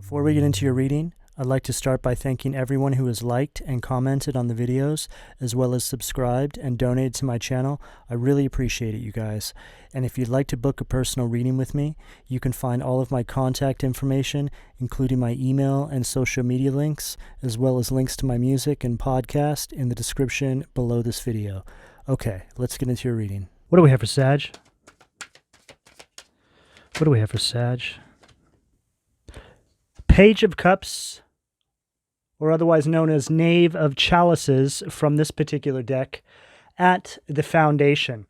Before we get into your reading, I'd like to start by thanking everyone who has liked and commented on the videos, as well as subscribed and donated to my channel. I really appreciate it, you guys. And if you'd like to book a personal reading with me, you can find all of my contact information, including my email and social media links, as well as links to my music and podcast in the description below this video. Okay, let's get into your reading. What do we have for Sag? What do we have for Sag? Page of Cups, or otherwise known as Knave of Chalices from this particular deck, at the foundation.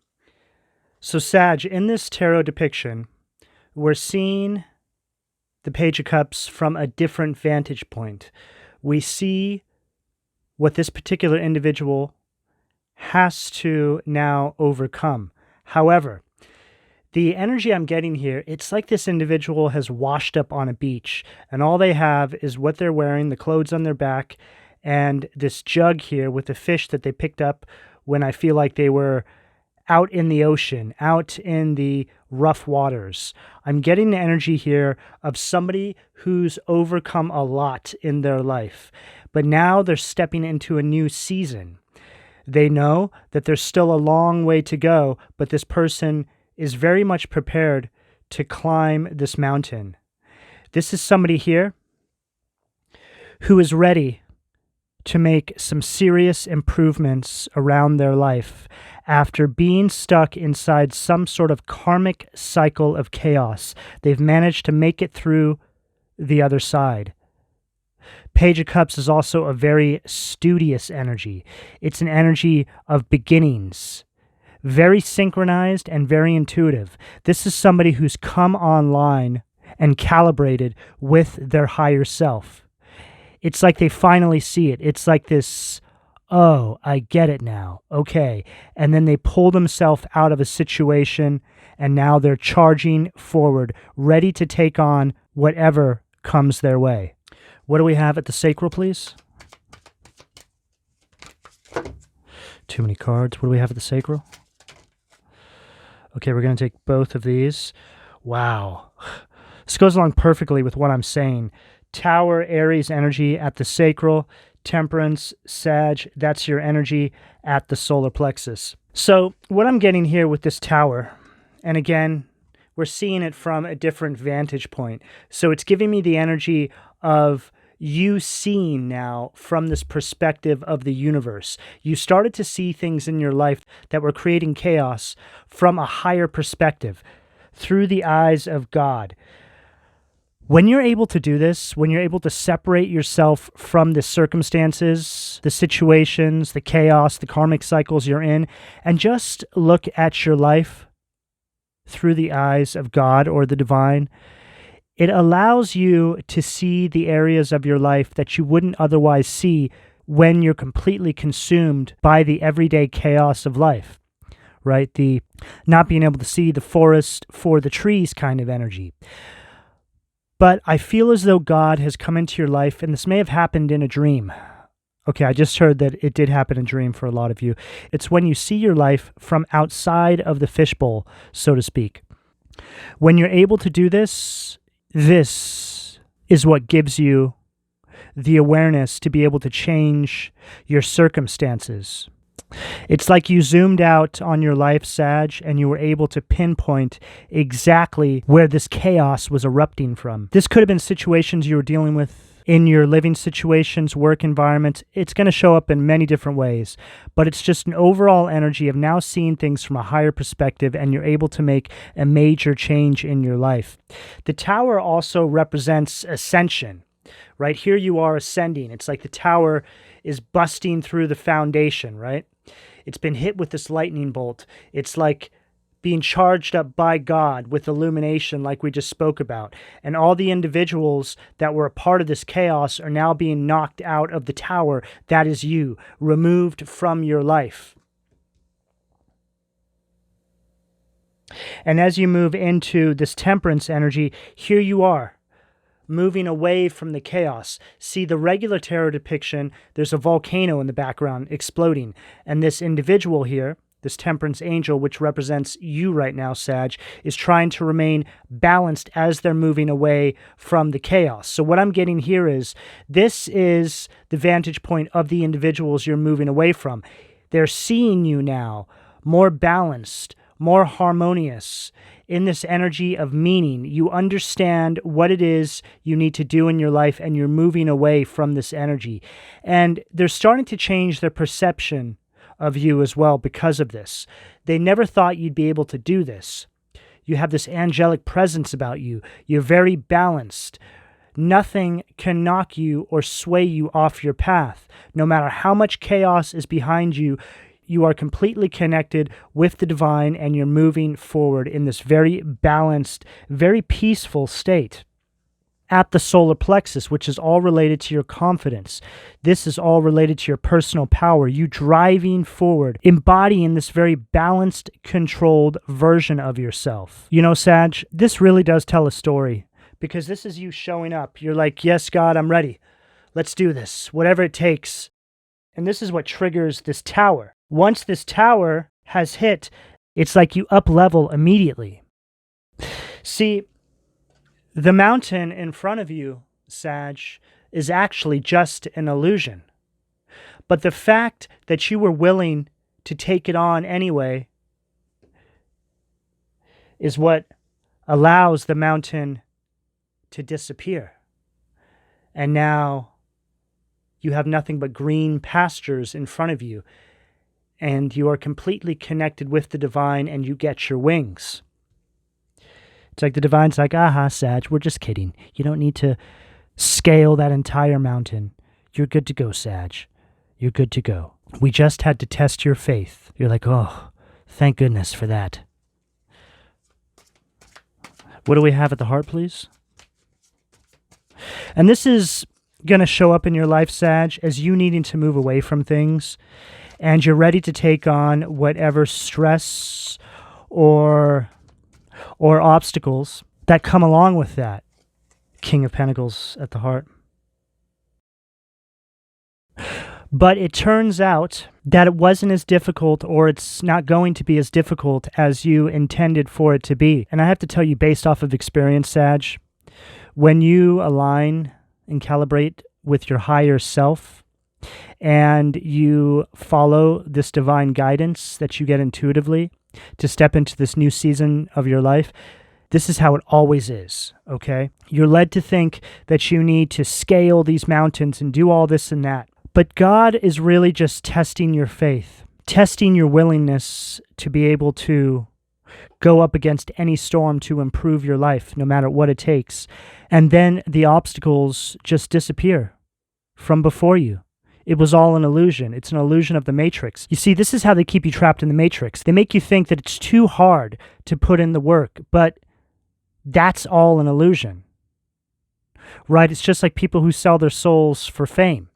So Sag, in this tarot depiction, we're seeing the Page of Cups from a different vantage point. We see what this particular individual has to now overcome. However, the energy I'm getting here, it's like this individual has washed up on a beach, and all they have is what they're wearing, the clothes on their back, and this jug here with the fish that they picked up when I feel like they were out in the ocean, out in the rough waters. I'm getting the energy here of somebody who's overcome a lot in their life, but now they're stepping into a new season. They know that there's still a long way to go, but this person is very much prepared to climb this mountain. This is somebody here who is ready to make some serious improvements around their life after being stuck inside some sort of karmic cycle of chaos. They've managed to make it through the other side. Page of Cups is also a very studious energy. It's an energy of beginnings. Very synchronized and very intuitive. This is somebody who's come online and calibrated with their higher self. It's like they finally see it. It's like this, oh, I get it now. Okay. And then they pull themselves out of a situation, and now they're charging forward, ready to take on whatever comes their way. What do we have at the sacral, please? Too many cards. What do we have at the sacral? Okay, we're going to take both of these. Wow. This goes along perfectly with what I'm saying. Tower, Aries energy at the sacral. Temperance, Sag, that's your energy at the solar plexus. So what I'm getting here with this tower, and again, we're seeing it from a different vantage point. So it's giving me the energy of you seeing now from this perspective of the universe. You started to see things in your life that were creating chaos from a higher perspective, through the eyes of God. When you're able to do this, when you're able to separate yourself from the circumstances, the situations, the chaos, the karmic cycles you're in, and just look at your life through the eyes of God or the divine, it allows you to see the areas of your life that you wouldn't otherwise see when you're completely consumed by the everyday chaos of life, right? The not being able to see the forest for the trees kind of energy. But I feel as though God has come into your life, and this may have happened in a dream. Okay, I just heard that it did happen in a dream for a lot of you. It's when you see your life from outside of the fishbowl, so to speak. When you're able to do this, this is what gives you the awareness to be able to change your circumstances. It's like you zoomed out on your life, Sag, and you were able to pinpoint exactly where this chaos was erupting from. This could have been situations you were dealing with in your living situations, work environment. It's going to show up in many different ways, but it's just an overall energy of now seeing things from a higher perspective, and you're able to make a major change in your life. The tower also represents ascension. Right here you are ascending. It's like the tower is busting through the foundation, right? It's been hit with this lightning bolt. It's like being charged up by God with illumination like we just spoke about. And all the individuals that were a part of this chaos are now being knocked out of the tower. That is you, removed from your life. And as you move into this temperance energy, here you are, moving away from the chaos. See, the regular tarot depiction, there's a volcano in the background exploding. And this individual here, this temperance angel, which represents you right now, Sag, is trying to remain balanced as they're moving away from the chaos. So what I'm getting here is this is the vantage point of the individuals you're moving away from. They're seeing you now more balanced, more harmonious, in this energy of meaning. You understand what it is you need to do in your life, and you're moving away from this energy. And they're starting to change their perception of you as well because of this. They never thought you'd be able to do this. You have this angelic presence about you. You're very balanced. Nothing can knock you or sway you off your path. No matter how much chaos is behind you, you are completely connected with the divine, and you're moving forward in this very balanced, very peaceful state. At the solar plexus, which is all related to your confidence. This is all related to your personal power. You driving forward, embodying this very balanced, controlled version of yourself. You know, Sag, this really does tell a story, because this is you showing up. You're like, yes, God, I'm ready. Let's do this, whatever it takes. And this is what triggers this tower. Once this tower has hit, it's like you up level immediately. See, the mountain in front of you, Sag, is actually just an illusion. But the fact that you were willing to take it on anyway is what allows the mountain to disappear. And now you have nothing but green pastures in front of you, and you are completely connected with the divine, and you get your wings. It's like the divine's like, aha, Sag, we're just kidding. You don't need to scale that entire mountain. You're good to go, Sag. You're good to go. We just had to test your faith. You're like, oh, thank goodness for that. What do we have at the heart, please? And this is going to show up in your life, Sag, as you needing to move away from things, and you're ready to take on whatever stress or obstacles that come along with that. King of Pentacles at the heart. But it turns out that it wasn't as difficult, or it's not going to be as difficult as you intended for it to be. And I have to tell you, based off of experience, Sag, when you align and calibrate with your higher self, and you follow this divine guidance that you get intuitively to step into this new season of your life, this is how it always is, okay? You're led to think that you need to scale these mountains and do all this and that. But God is really just testing your faith, testing your willingness to be able to go up against any storm to improve your life, no matter what it takes. And then the obstacles just disappear from before you. It was all an illusion. It's an illusion of the Matrix. You see, this is how they keep you trapped in the Matrix. They make you think that it's too hard to put in the work, but that's all an illusion, right? It's just like people who sell their souls for fame.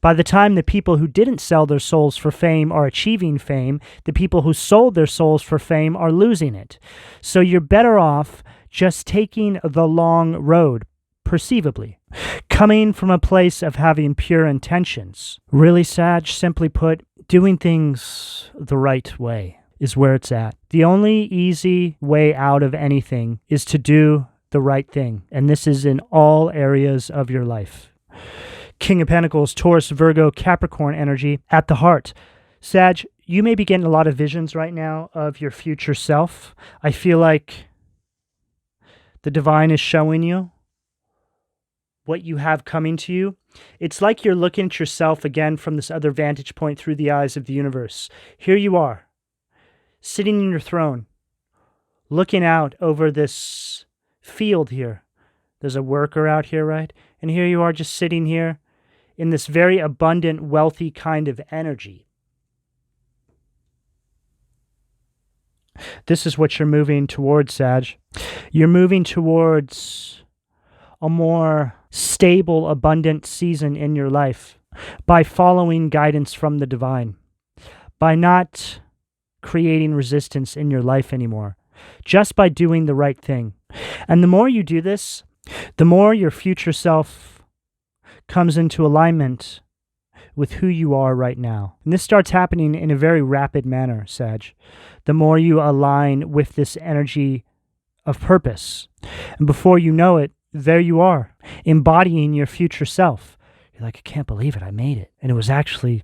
By the time the people who didn't sell their souls for fame are achieving fame, the people who sold their souls for fame are losing it. So you're better off just taking the long road, perceivably, coming from a place of having pure intentions. Really, Sag, simply put, doing things the right way is where it's at. The only easy way out of anything is to do the right thing, and this is in all areas of your life. King of Pentacles, Taurus, Virgo, Capricorn energy at the heart. Sag, you may be getting a lot of visions right now of your future self. I feel like the divine is showing you what you have coming to you. It's like you're looking at yourself again from this other vantage point through the eyes of the universe. Here you are, sitting in your throne, looking out over this field here. There's a worker out here, right? And here you are just sitting here in this very abundant, wealthy kind of energy. This is what you're moving towards, Sag. You're moving towards a more stable, abundant season in your life by following guidance from the divine, by not creating resistance in your life anymore, just by doing the right thing. And the more you do this, the more your future self comes into alignment with who you are right now. And this starts happening in a very rapid manner, Sag. The more you align with this energy of purpose. And before you know it, there you are, embodying your future self. You're like, I can't believe it, I made it. And it was actually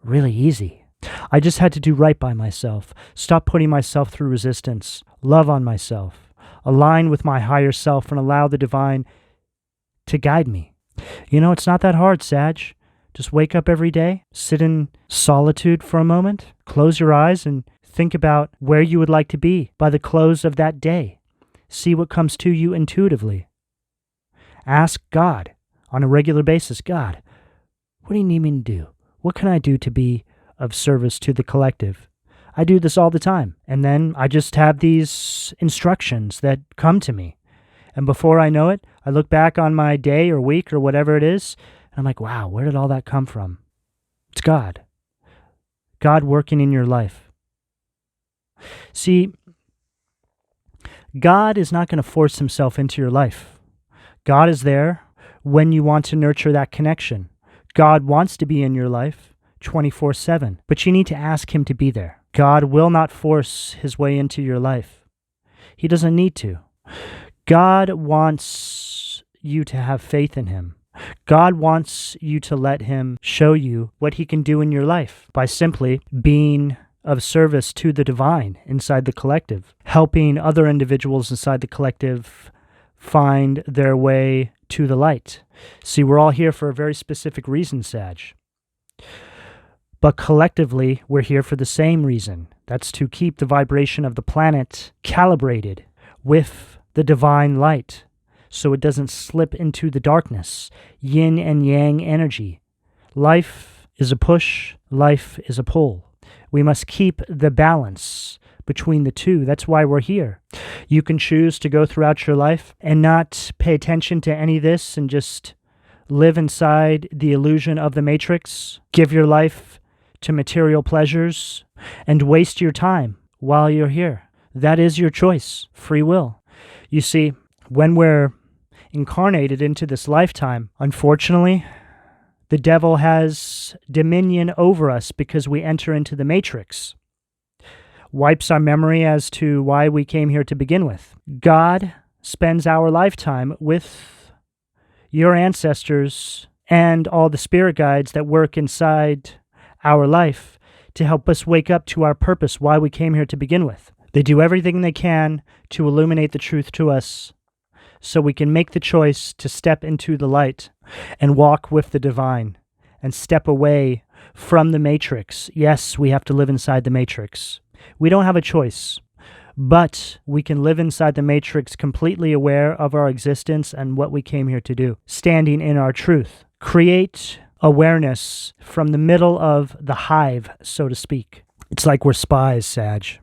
really easy. I just had to do right by myself, stop putting myself through resistance, love on myself, align with my higher self, and allow the divine to guide me. You know, it's not that hard, Sag. Just wake up every day, sit in solitude for a moment, close your eyes, and think about where you would like to be by the close of that day. See what comes to you intuitively. Ask God on a regular basis, God, what do you need me to do? What can I do to be of service to the collective? I do this all the time. And then I just have these instructions that come to me. And before I know it, I look back on my day or week or whatever it is, and I'm like, wow, where did all that come from? It's God. God working in your life. See, God is not going to force himself into your life. God is there when you want to nurture that connection. God wants to be in your life 24/7, but you need to ask him to be there. God will not force his way into your life. He doesn't need to. God wants you to have faith in him. God wants you to let him show you what he can do in your life by simply being of service to the divine inside the collective, helping other individuals inside the collective find their way to the light. See, we're all here for a very specific reason, Sag. But collectively, we're here for the same reason. That's to keep the vibration of the planet calibrated with the divine light, so it doesn't slip into the darkness. Yin and yang energy. Life is a push, life is a pull. We must keep the balance between the two. That's why we're here. You can choose to go throughout your life and not pay attention to any of this and just live inside the illusion of the matrix, give your life to material pleasures, and waste your time while you're here. That is your choice, free will. You see, when we're incarnated into this lifetime, unfortunately, the devil has dominion over us because we enter into the matrix. Wipes our memory as to why we came here to begin with. God spends our lifetime with your ancestors and all the spirit guides that work inside our life to help us wake up to our purpose, why we came here to begin with. They do everything they can to illuminate the truth to us so we can make the choice to step into the light and walk with the divine and step away from the matrix. Yes, we have to live inside the matrix. We don't have a choice, but we can live inside the matrix completely aware of our existence and what we came here to do, standing in our truth. Create awareness from the middle of the hive, so to speak. It's like we're spies, Sag.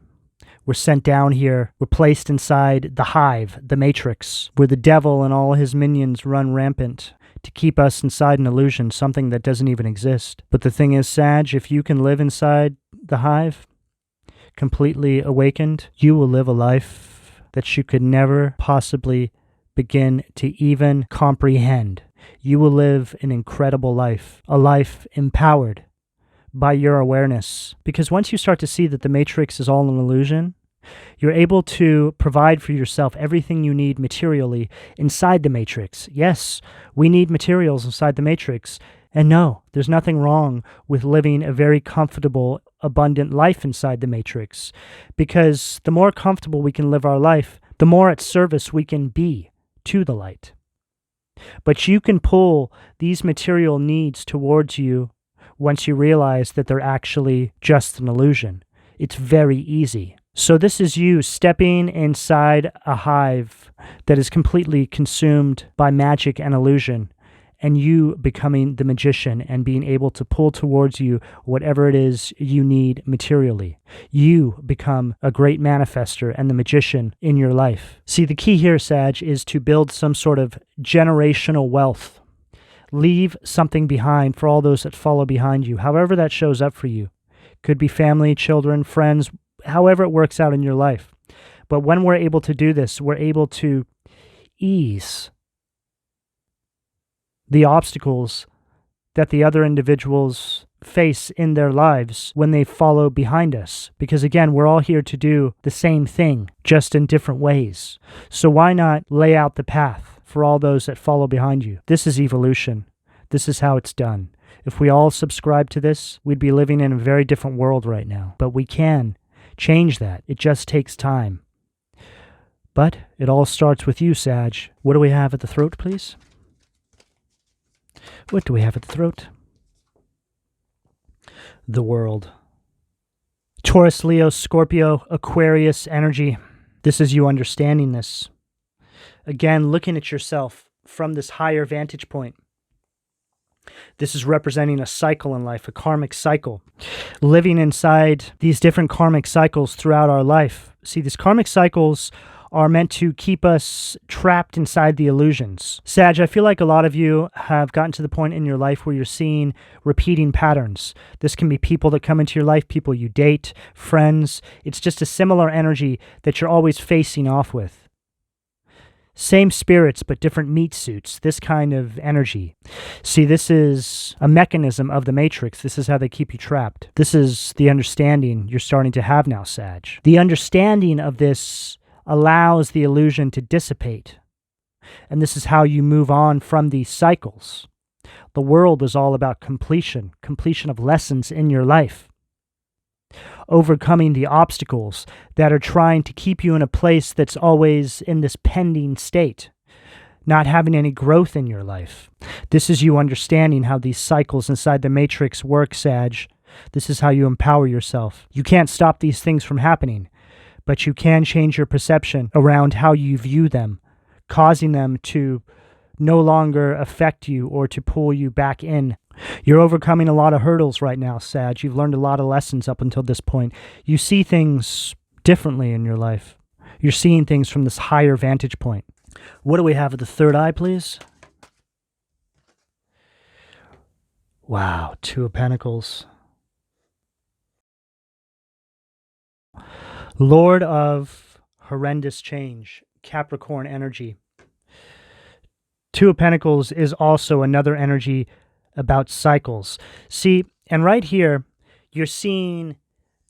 We're sent down here. We're placed inside the hive, the matrix, where the devil and all his minions run rampant to keep us inside an illusion, something that doesn't even exist. But the thing is, Sag, if you can live inside the hive, completely awakened, you will live a life that you could never possibly begin to even comprehend. You will live an incredible life, a life empowered by your awareness. Because once you start to see that the matrix is all an illusion, you're able to provide for yourself everything you need materially inside the matrix. Yes, we need materials inside the matrix. And no, there's nothing wrong with living a very comfortable, abundant life inside the matrix. Because the more comfortable we can live our life, the more at service we can be to the light. But you can pull these material needs towards you once you realize that they're actually just an illusion. It's very easy. So this is you stepping inside a hive that is completely consumed by magic and illusion, and you becoming the magician and being able to pull towards you whatever it is you need materially. You become a great manifester and the magician in your life. See, the key here, Sag, is to build some sort of generational wealth. Leave something behind for all those that follow behind you, however that shows up for you. Could be family, children, friends, however it works out in your life. But when we're able to do this, we're able to ease the obstacles that the other individuals face in their lives when they follow behind us. Because again, we're all here to do the same thing, just in different ways. So why not lay out the path for all those that follow behind you? This is evolution. This is how it's done. If we all subscribe to this, we'd be living in a very different world right now. But we can change that. It just takes time. But it all starts with you, Sag. What do we have at the throat, please? What do we have at the throat? The world. Taurus, Leo, Scorpio, Aquarius energy. This is you understanding this. Again, looking at yourself from this higher vantage point. This is representing a cycle in life, a karmic cycle. Living inside these different karmic cycles throughout our life. See, these karmic cycles are meant to keep us trapped inside the illusions. Sag, I feel like a lot of you have gotten to the point in your life where you're seeing repeating patterns. This can be people that come into your life, people you date, friends. It's just a similar energy that you're always facing off with. Same spirits, but different meat suits, this kind of energy. See, this is a mechanism of the Matrix. This is how they keep you trapped. This is the understanding you're starting to have now, Sag. The understanding of this allows the illusion to dissipate. And this is how you move on from these cycles. The world is all about completion of lessons in your life. Overcoming the obstacles that are trying to keep you in a place that's always in this pending state, not having any growth in your life. This is you understanding how these cycles inside the Matrix work, Sag. This is how you empower yourself. You can't stop these things from happening, but you can change your perception around how you view them, causing them to no longer affect you or to pull you back in. You're overcoming a lot of hurdles right now, Sag. You've learned a lot of lessons up until this point. You see things differently in your life. You're seeing things from this higher vantage point. What do we have at the third eye, please? Wow, Two of Pentacles. Lord of horrendous change, Capricorn energy. Two of Pentacles is also another energy about cycles. See, and right here, you're seeing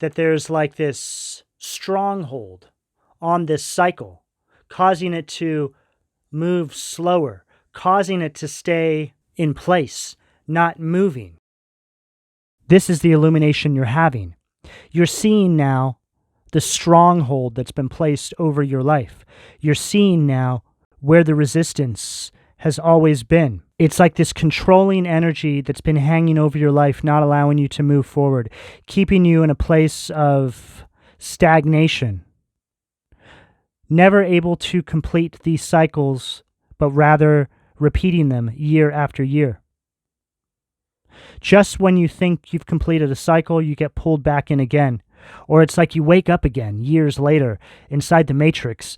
that there's like this stronghold on this cycle, causing it to move slower, causing it to stay in place, not moving. This is the illumination you're having. You're seeing now the stronghold that's been placed over your life. You're seeing now where the resistance has always been. It's like this controlling energy that's been hanging over your life, not allowing you to move forward, keeping you in a place of stagnation, never able to complete these cycles, but rather repeating them year after year. Just when you think you've completed a cycle, you get pulled back in again. Or it's like you wake up again years later inside the Matrix,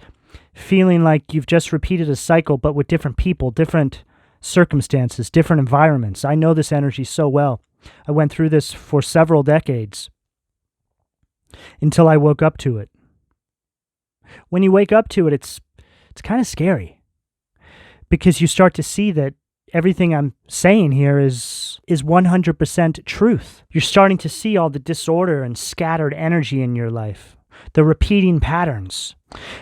feeling like you've just repeated a cycle, but with different people, different circumstances, different environments. I know this energy so well. I went through this for several decades until I woke up to it. When you wake up to it, it's kind of scary because you start to see that everything I'm saying here is 100% truth. You're starting to see all the disorder and scattered energy in your life, the repeating patterns,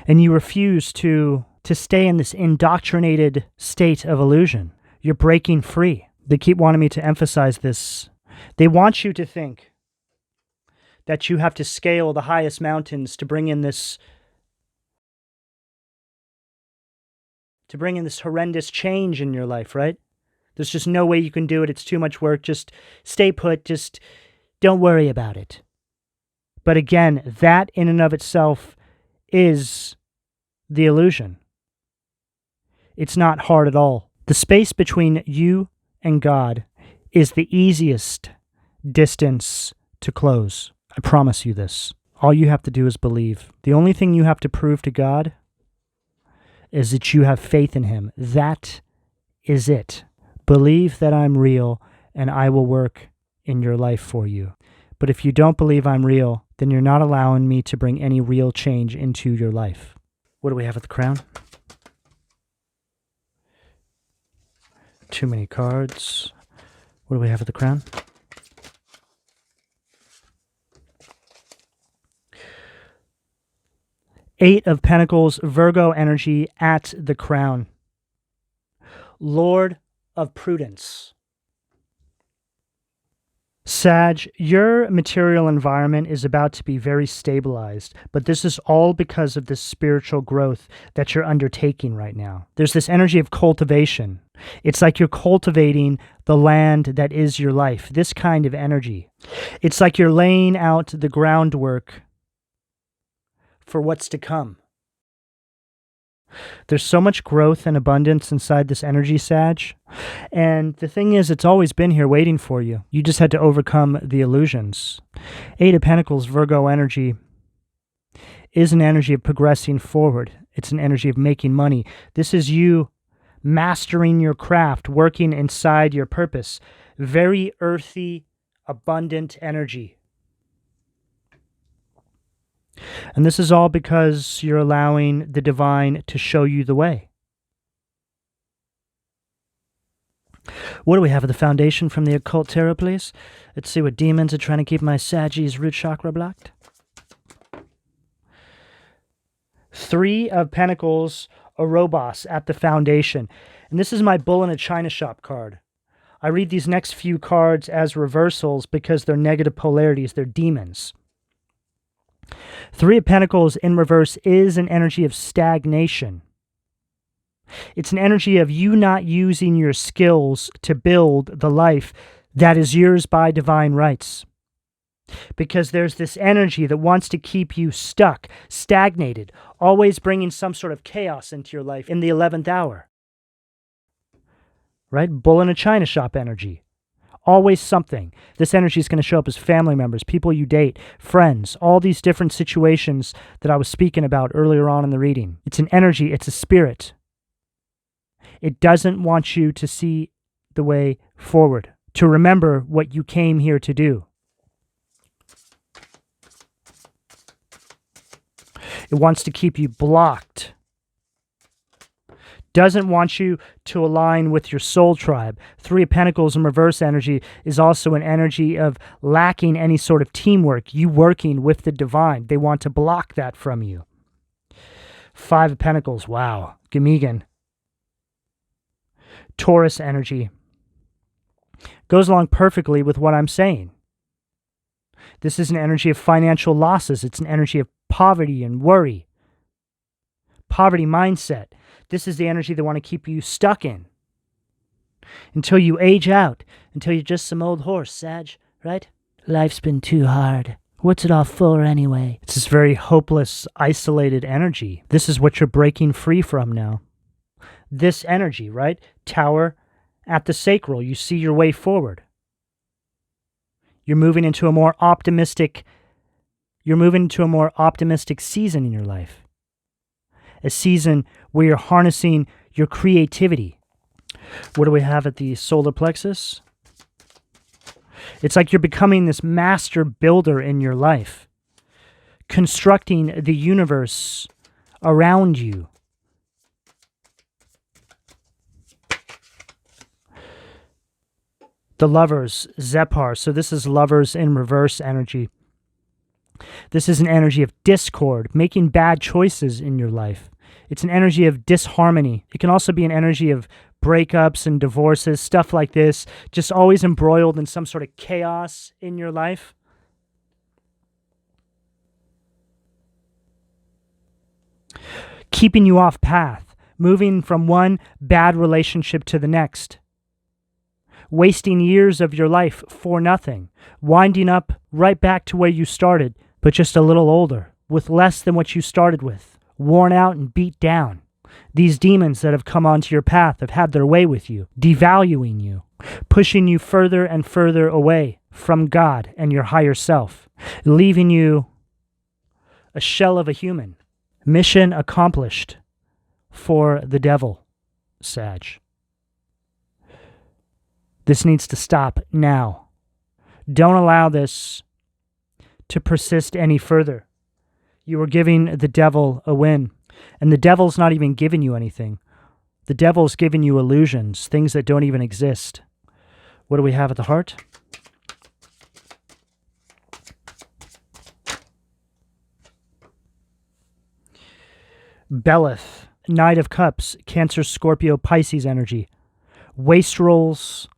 and you refuse to stay in this indoctrinated state of illusion. You're breaking free. They keep wanting me to emphasize this. They want you to think that you have to scale the highest mountains to bring in this horrendous change in your life, right? There's just no way you can do it. It's too much work. Just stay put. Just don't worry about it. But again, that in and of itself is the illusion. It's not hard at all. The space between you and God is the easiest distance to close. I promise you this. All you have to do is believe. The only thing you have to prove to God is that you have faith in Him. That is it. Believe that I'm real and I will work in your life for you. But if you don't believe I'm real, then you're not allowing me to bring any real change into your life. What do we have at the crown? Too many cards. What do we have at the crown? Eight of Pentacles, Virgo energy at the crown. Lord of Prudence. Sag, your material environment is about to be very stabilized, but this is all because of this spiritual growth that you're undertaking right now. There's this energy of cultivation. It's like you're cultivating the land that is your life, this kind of energy. It's like you're laying out the groundwork for what's to come. There's so much growth and abundance inside this energy, Sag. And the thing is, it's always been here waiting for you. You just had to overcome the illusions. Eight of Pentacles, Virgo energy, is an energy of progressing forward. It's an energy of making money. This is you mastering your craft, working inside your purpose. Very earthy, abundant energy. And this is all because you're allowing the divine to show you the way. What do we have at the foundation from the Occult Tarot, please? Let's see what demons are trying to keep my Sagi's root chakra blocked. Three of Pentacles, Orobos at the foundation. And this is my Bull in a China Shop card. I read these next few cards as reversals because they're negative polarities. They're demons. Three of Pentacles in reverse is an energy of stagnation. It's an energy of you not using your skills to build the life that is yours by divine rights. Because there's this energy that wants to keep you stuck, stagnated, always bringing some sort of chaos into your life in the 11th hour. Right? Bull in a China Shop energy. Always something. This energy is going to show up as family members, people you date, friends, all these different situations that I was speaking about earlier on in the reading. It's an energy, it's a spirit. It doesn't want you to see the way forward, to remember what you came here to do. It wants to keep you blocked. Doesn't want you to align with your soul tribe. Three of Pentacles in reverse energy is also an energy of lacking any sort of teamwork, you working with the divine. They want to block that from you. Five of Pentacles, wow, Gamigan. Taurus energy. Goes along perfectly with what I'm saying. This is an energy of financial losses. It's an energy of poverty and worry. Poverty mindset. This is the energy they want to keep you stuck in until you age out, until you're just some old horse, Sag, right? Life's been too hard. What's it all for anyway? It's this very hopeless, isolated energy. This is what you're breaking free from now. This energy, right? Tower at the sacral. You see your way forward. You're moving into a more optimistic season in your life. A season where you're harnessing your creativity. What do we have at the solar plexus? It's like you're becoming this master builder in your life, constructing the universe around you. The Lovers, Zephyr. So this is Lovers in reverse energy. This is an energy of discord, making bad choices in your life. It's an energy of disharmony. It can also be an energy of breakups and divorces, stuff like this, just always embroiled in some sort of chaos in your life. Keeping you off path, moving from one bad relationship to the next. Wasting years of your life for nothing, winding up right back to where you started, but just a little older, with less than what you started with, worn out and beat down. These demons that have come onto your path have had their way with you, devaluing you, pushing you further and further away from God and your higher self, leaving you a shell of a human. Mission accomplished for the devil, Sag. This needs to stop now. Don't allow this to persist any further. You are giving the devil a win. And the devil's not even giving you anything. The devil's giving you illusions, things that don't even exist. What do we have at the heart? Belith, Knight of Cups, Cancer, Scorpio, Pisces energy. Wastrels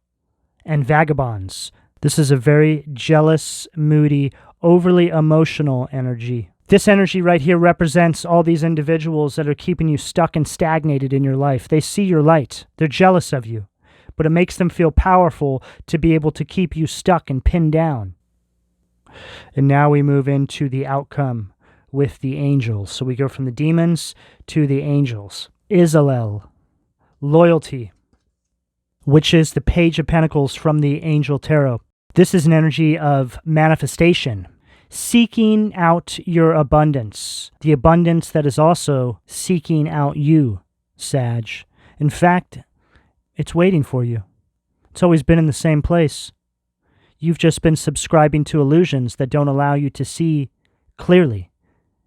and Vagabonds. This is a very jealous, moody, overly emotional energy. This energy right here represents all these individuals that are keeping you stuck and stagnated in your life. They see your light. They're jealous of you, but it makes them feel powerful to be able to keep you stuck and pinned down. And now we move into the outcome with the angels. So we go from the demons to the angels. Izalel, loyalty, which is the Page of Pentacles from the Angel Tarot. This is an energy of manifestation, seeking out your abundance, the abundance that is also seeking out you, Sag. In fact, it's waiting for you. It's always been in the same place. You've just been subscribing to illusions that don't allow you to see clearly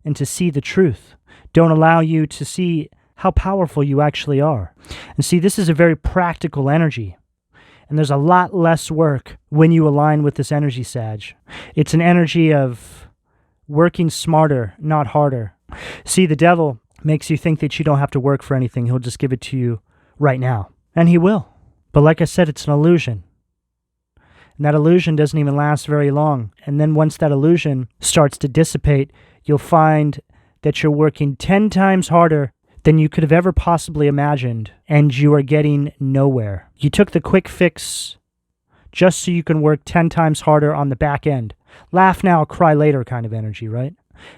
and to see the truth, don't allow you to see how powerful you actually are. And see, this is a very practical energy. And there's a lot less work when you align with this energy, Sag. It's an energy of working smarter, not harder. See, the devil makes you think that you don't have to work for anything. He'll just give it to you right now. And he will. But like I said, it's an illusion. And that illusion doesn't even last very long. And then once that illusion starts to dissipate, you'll find that you're working 10 times harder than you could have ever possibly imagined, and you are getting nowhere. You took the quick fix just so you can work 10 times harder on the back end. Laugh now, cry later kind of energy, right?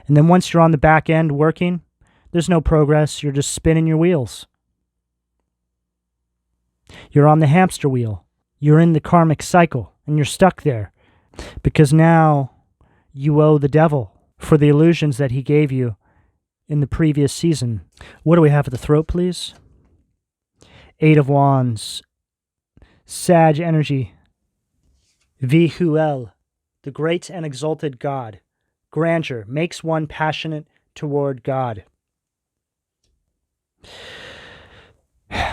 And then once you're on the back end working, there's no progress. You're just spinning your wheels. You're on the hamster wheel. You're in the karmic cycle, and you're stuck there because now you owe the devil for the illusions that he gave you in the previous season. What do we have at the throat, please? Eight of Wands. Sag energy. Vihuel, the great and exalted God. Grandeur makes one passionate toward God.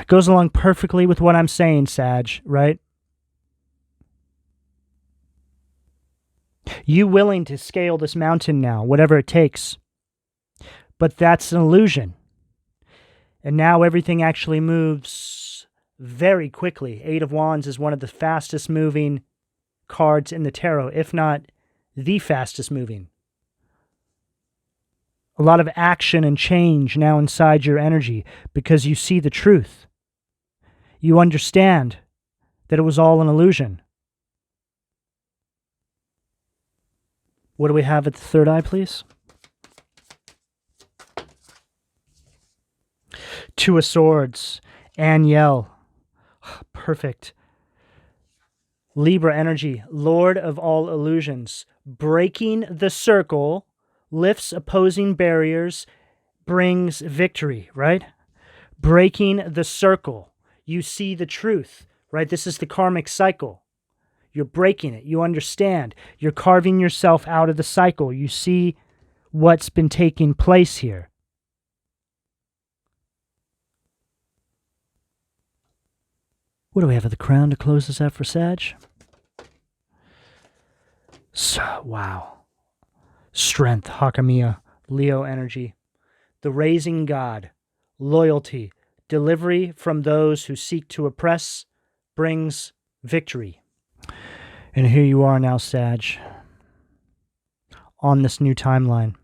Goes along perfectly with what I'm saying, Sag, right? You willing to scale this mountain now, whatever it takes. But that's an illusion. And now everything actually moves very quickly. Eight of Wands is one of the fastest moving cards in the tarot, if not the fastest moving. A lot of action and change now inside your energy because you see the truth. You understand that it was all an illusion. What do we have at the third eye, please? Two of Swords, Aniel. Perfect. Libra energy, Lord of all illusions. Breaking the circle, lifts opposing barriers, brings victory, right? Breaking the circle. You see the truth, right? This is the karmic cycle. You're breaking it. You understand. You're carving yourself out of the cycle. You see what's been taking place here. What do we have at the crown to close this out for Sag? So, wow. Strength, Hakamiya, Leo energy. The raising God, loyalty, delivery from those who seek to oppress, brings victory. And here you are now, Sag, on this new timeline,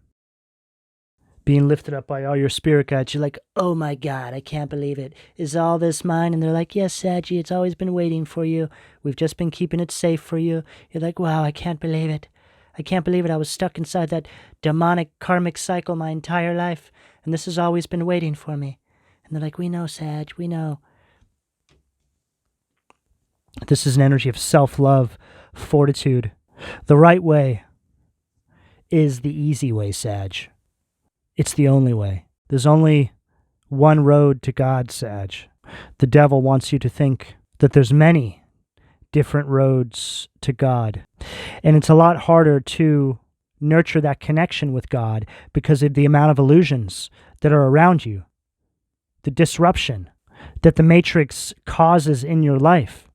being lifted up by all your spirit guides. You're like, oh my God, I can't believe it. Is all this mine? And they're like, yes, Saggy, it's always been waiting for you. We've just been keeping it safe for you. You're like, wow, I can't believe it. I can't believe it. I was stuck inside that demonic karmic cycle my entire life, and this has always been waiting for me. And they're like, we know, Sag, we know. This is an energy of self-love, fortitude. The right way is the easy way, Sag. It's the only way. There's only one road to God, Sag. The devil wants you to think that there's many different roads to God. And it's a lot harder to nurture that connection with God because of the amount of illusions that are around you, the disruption that the matrix causes in your life.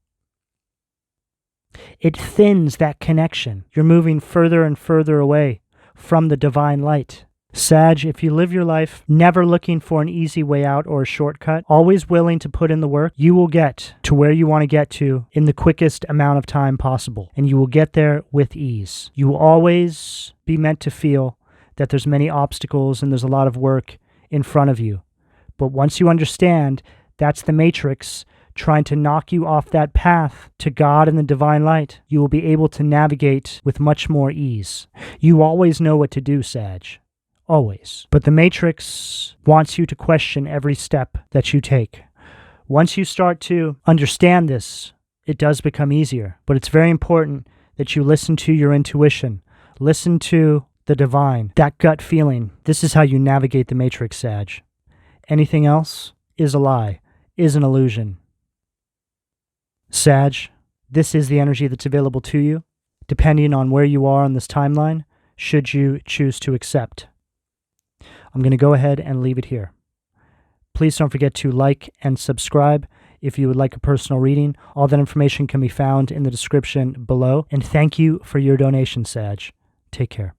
It thins that connection. You're moving further and further away from the divine light. Sag, if you live your life never looking for an easy way out or a shortcut, always willing to put in the work, you will get to where you want to get to in the quickest amount of time possible, and you will get there with ease. You will always be meant to feel that there's many obstacles and there's a lot of work in front of you. But once you understand that's the matrix trying to knock you off that path to God and the divine light, you will be able to navigate with much more ease. You always know what to do, Sag. Always. But the matrix wants you to question every step that you take. Once you start to understand this, it does become easier. But it's very important that you listen to your intuition. Listen to the divine, that gut feeling. This is how you navigate the matrix, Sag. Anything else is a lie, is an illusion. Sag, this is the energy that's available to you, depending on where you are on this timeline, should you choose to accept. I'm going to go ahead and leave it here. Please don't forget to like and subscribe if you would like a personal reading. All that information can be found in the description below. And thank you for your donation, Sag. Take care.